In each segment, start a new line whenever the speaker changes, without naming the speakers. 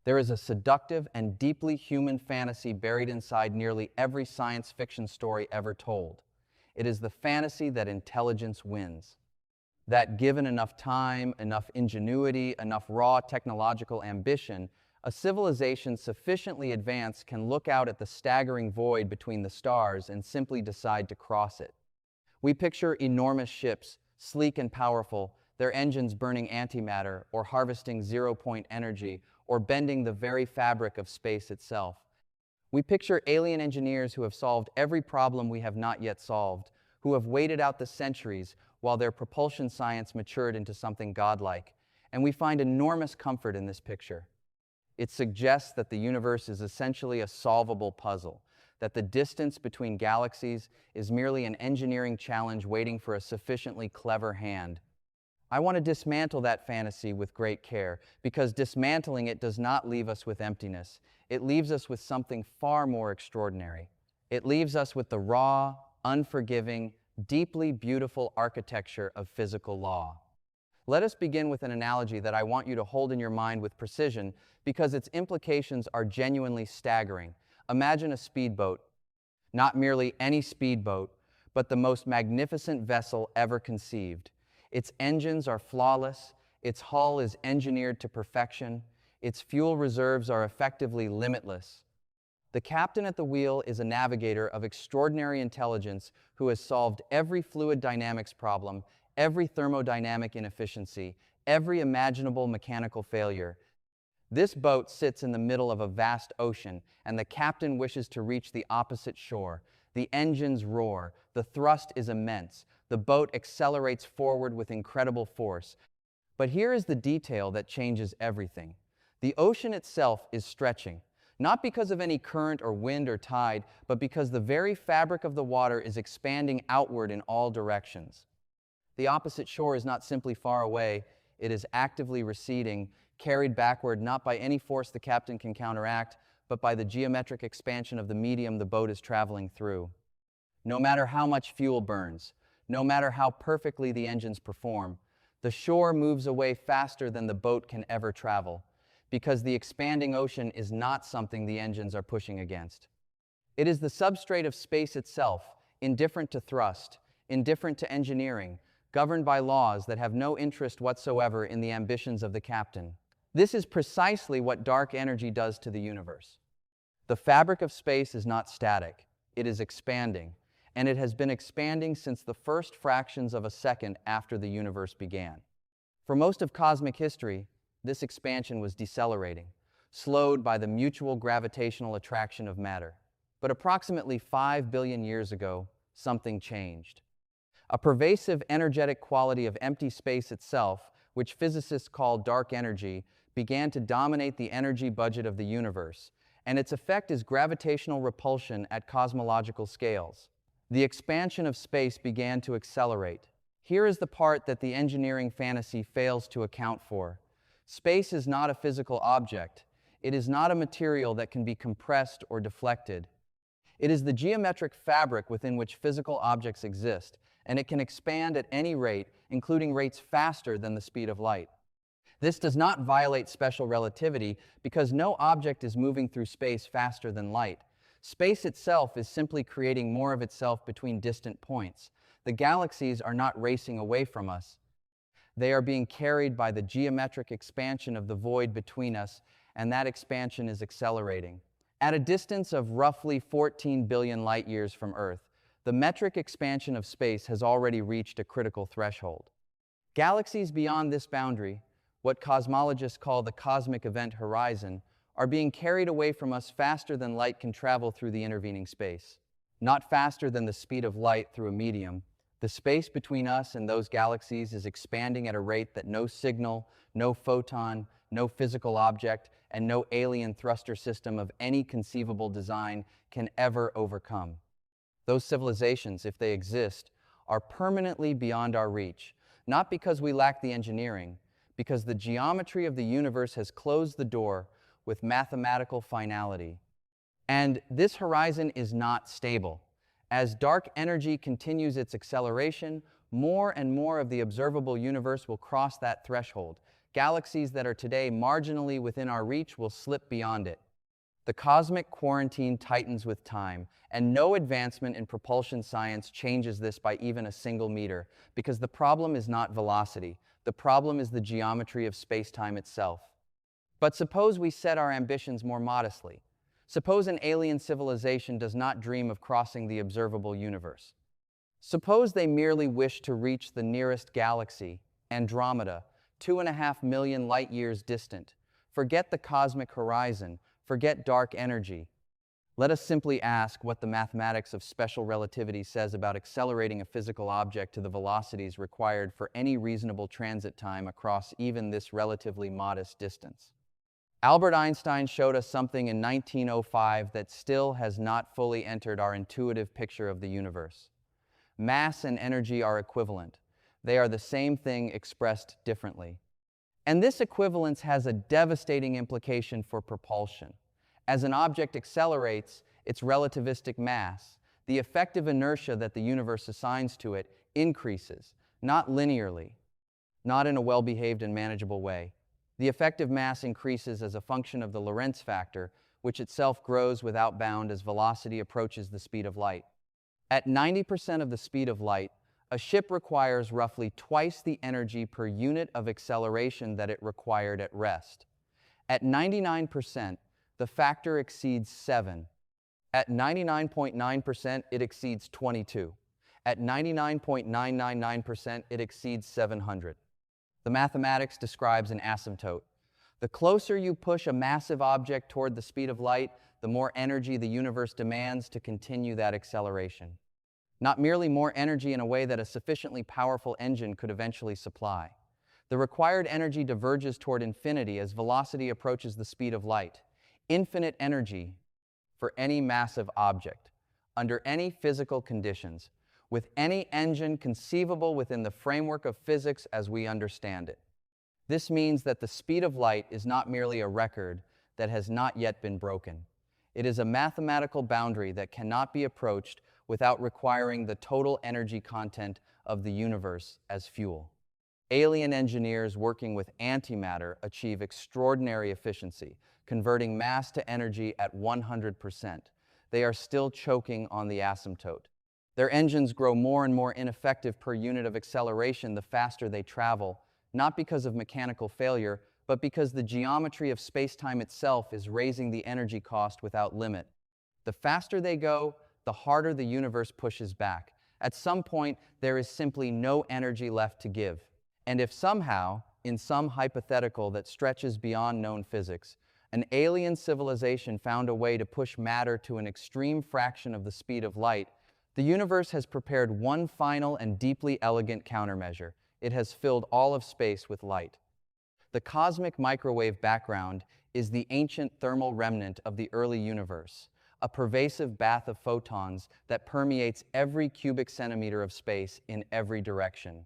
There is a seductive and deeply human fantasy buried inside nearly every science fiction story ever told. It is the fantasy that intelligence wins. That given enough time, enough ingenuity, enough raw technological ambition, a civilization sufficiently advanced can look out at the staggering void between the stars and simply decide to cross it. We picture enormous ships, sleek and powerful, their engines burning antimatter or harvesting zero-point energy or bending the very fabric of space itself. We picture alien engineers who have solved every problem we have not yet solved, who have waited out the centuries while their propulsion science matured into something godlike. And we find enormous comfort in this picture. It suggests that the universe is essentially a solvable puzzle, that the distance between galaxies is merely an engineering challenge waiting for a sufficiently clever hand. I want to dismantle that fantasy with great care, because dismantling it does not leave us with emptiness. It leaves us with something far more extraordinary. It leaves us with the raw, unforgiving, deeply beautiful architecture of physical law. Let us begin with an analogy that I want you to hold in your mind with precision, because its implications are genuinely staggering. Imagine a speedboat, not merely any speedboat, but the most magnificent vessel ever conceived. Its engines are flawless, its hull is engineered to perfection, its fuel reserves are effectively limitless. The captain at the wheel is a navigator of extraordinary intelligence who has solved every fluid dynamics problem, every thermodynamic inefficiency, every imaginable mechanical failure. This boat sits in the middle of a vast ocean, and the captain wishes to reach the opposite shore. The engines roar, the thrust is immense, the boat accelerates forward with incredible force. But here is the detail that changes everything. The ocean itself is stretching, not because of any current or wind or tide, but because the very fabric of the water is expanding outward in all directions. The opposite shore is not simply far away, it is actively receding, carried backward not by any force the captain can counteract, but by the geometric expansion of the medium the boat is traveling through. No matter how much fuel burns, no matter how perfectly the engines perform, the shore moves away faster than the boat can ever travel, because the expanding ocean is not something the engines are pushing against. It is the substrate of space itself, indifferent to thrust, indifferent to engineering, governed by laws that have no interest whatsoever in the ambitions of the captain. This is precisely what dark energy does to the universe. The fabric of space is not static, it is expanding, and it has been expanding since the first fractions of a second after the universe began. For most of cosmic history, this expansion was decelerating, slowed by the mutual gravitational attraction of matter. But approximately 5 billion years ago, something changed. A pervasive energetic quality of empty space itself, which physicists call dark energy, began to dominate the energy budget of the universe, and its effect is gravitational repulsion at cosmological scales. The expansion of space began to accelerate. Here is the part that the engineering fantasy fails to account for. Space is not a physical object. It is not a material that can be compressed or deflected. It is the geometric fabric within which physical objects exist, and it can expand at any rate, including rates faster than the speed of light. This does not violate special relativity because no object is moving through space faster than light. Space itself is simply creating more of itself between distant points. The galaxies are not racing away from us. They are being carried by the geometric expansion of the void between us, and that expansion is accelerating. At a distance of roughly 14 billion light years from Earth, the metric expansion of space has already reached a critical threshold. Galaxies beyond this boundary, what cosmologists call the cosmic event horizon, are being carried away from us faster than light can travel through the intervening space. Not faster than the speed of light through a medium, the space between us and those galaxies is expanding at a rate that no signal, no photon, no physical object, and no alien thruster system of any conceivable design can ever overcome. Those civilizations, if they exist, are permanently beyond our reach, not because we lack the engineering, because the geometry of the universe has closed the door with mathematical finality. And this horizon is not stable. As dark energy continues its acceleration, more and more of the observable universe will cross that threshold, Galaxies that are today marginally within our reach will slip beyond it. The cosmic quarantine tightens with time, and no advancement in propulsion science changes this by even a single meter, because the problem is not velocity. The problem is the geometry of space-time itself. But suppose we set our ambitions more modestly. Suppose an alien civilization does not dream of crossing the observable universe. Suppose they merely wish to reach the nearest galaxy, Andromeda, 2.5 million light-years distant. Forget the cosmic horizon, forget dark energy. Let us simply ask what the mathematics of special relativity says about accelerating a physical object to the velocities required for any reasonable transit time across even this relatively modest distance. Albert Einstein showed us something in 1905 that still has not fully entered our intuitive picture of the universe. Mass and energy are equivalent. They are the same thing expressed differently. And this equivalence has a devastating implication for propulsion. As an object accelerates, its relativistic mass, the effective inertia that the universe assigns to it, increases, not linearly, not in a well-behaved and manageable way. The effective mass increases as a function of the Lorentz factor, which itself grows without bound as velocity approaches the speed of light. At 90% of the speed of light, a ship requires roughly twice the energy per unit of acceleration that it required at rest. At 99%, the factor exceeds 7. At 99.9%, it exceeds 22. At 99.999%, it exceeds 700. The mathematics describes an asymptote. The closer you push a massive object toward the speed of light, the more energy the universe demands to continue that acceleration. Not merely more energy in a way that a sufficiently powerful engine could eventually supply. The required energy diverges toward infinity as velocity approaches the speed of light. Infinite energy for any massive object, under any physical conditions, with any engine conceivable within the framework of physics as we understand it. This means that the speed of light is not merely a record that has not yet been broken. It is a mathematical boundary that cannot be approached without requiring the total energy content of the universe as fuel. Alien engineers working with antimatter achieve extraordinary efficiency, converting mass to energy at 100%. They are still choking on the asymptote. Their engines grow more and more ineffective per unit of acceleration the faster they travel, not because of mechanical failure, but because the geometry of space-time itself is raising the energy cost without limit. The faster they go, the harder the universe pushes back. At some point, there is simply no energy left to give. And if somehow, in some hypothetical that stretches beyond known physics, an alien civilization found a way to push matter to an extreme fraction of the speed of light, the universe has prepared one final and deeply elegant countermeasure. It has filled all of space with light. The cosmic microwave background is the ancient thermal remnant of the early universe, a pervasive bath of photons that permeates every cubic centimeter of space in every direction.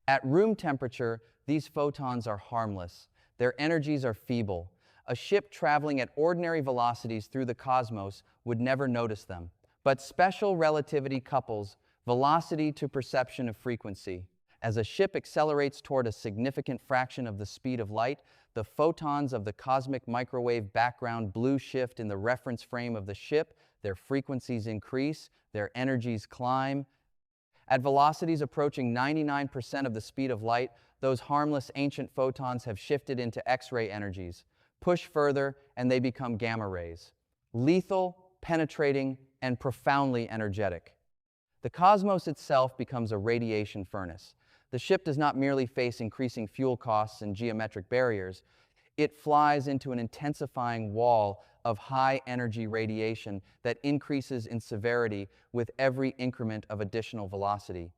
At room temperature, these photons are harmless. Their energies are feeble. A ship traveling at ordinary velocities through the cosmos would never notice them. But special relativity couples velocity to perception of frequency. As a ship accelerates toward a significant fraction of the speed of light, the photons of the cosmic microwave background blue shift in the reference frame of the ship, their frequencies increase, their energies climb. At velocities approaching 99% of the speed of light, those harmless ancient photons have shifted into X-ray energies. Push further, and they become gamma rays. Lethal, penetrating, and profoundly energetic. The cosmos itself becomes a radiation furnace. The ship does not merely face increasing fuel costs and geometric barriers. It flies into an intensifying wall of high-energy radiation that increases in severity with every increment of additional velocity.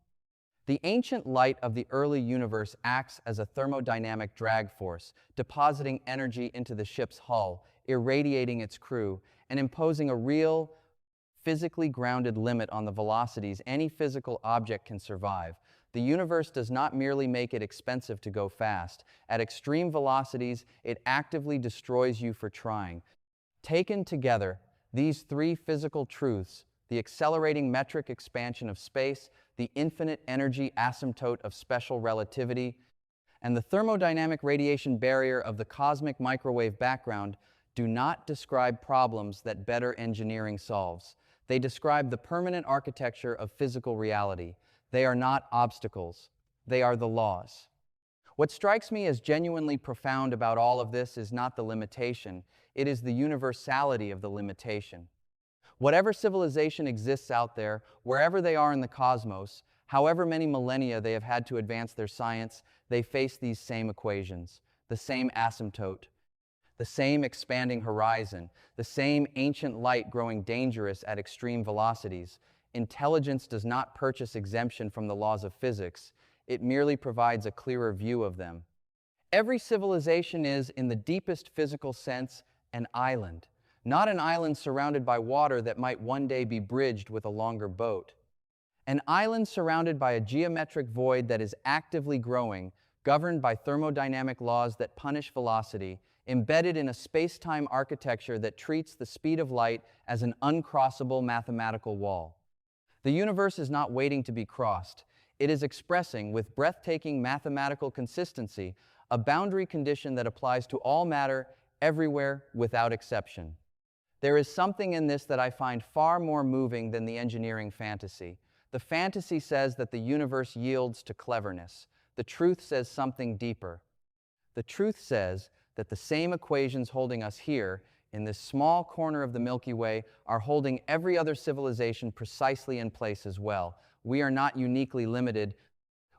The ancient light of the early universe acts as a thermodynamic drag force, depositing energy into the ship's hull, irradiating its crew, and imposing a real, physically grounded limit on the velocities any physical object can survive. The universe does not merely make it expensive to go fast. At extreme velocities, it actively destroys you for trying. Taken together, these three physical truths, the accelerating metric expansion of space, the infinite energy asymptote of special relativity, and the thermodynamic radiation barrier of the cosmic microwave background do not describe problems that better engineering solves. They describe the permanent architecture of physical reality. They are not obstacles. They are the laws. What strikes me as genuinely profound about all of this is not the limitation, it is the universality of the limitation. Whatever civilization exists out there, wherever they are in the cosmos, however many millennia they have had to advance their science, they face these same equations, the same asymptote, the same expanding horizon, the same ancient light growing dangerous at extreme velocities. Intelligence does not purchase exemption from the laws of physics, it merely provides a clearer view of them. Every civilization is, in the deepest physical sense, an island. Not an island surrounded by water that might one day be bridged with a longer boat. An island surrounded by a geometric void that is actively growing, governed by thermodynamic laws that punish velocity, embedded in a space-time architecture that treats the speed of light as an uncrossable mathematical wall. The universe is not waiting to be crossed. It is expressing, with breathtaking mathematical consistency, a boundary condition that applies to all matter, everywhere, without exception. There is something in this that I find far more moving than the engineering fantasy. The fantasy says that the universe yields to cleverness. The truth says something deeper. The truth says that the same equations holding us here, in this small corner of the Milky Way, are holding every other civilization precisely in place as well. We are not uniquely limited.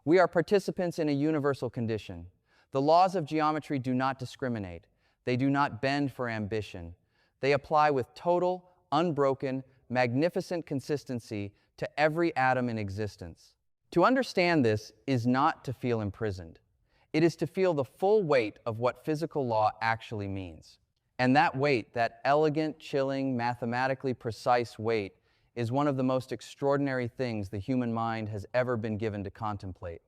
We are participants in a universal condition. The laws of geometry do not discriminate. They do not bend for ambition. They apply with total, unbroken, magnificent consistency to every atom in existence. To understand this is not to feel imprisoned. It is to feel the full weight of what physical law actually means. And that weight, that elegant, chilling, mathematically precise weight, is one of the most extraordinary things the human mind has ever been given to contemplate.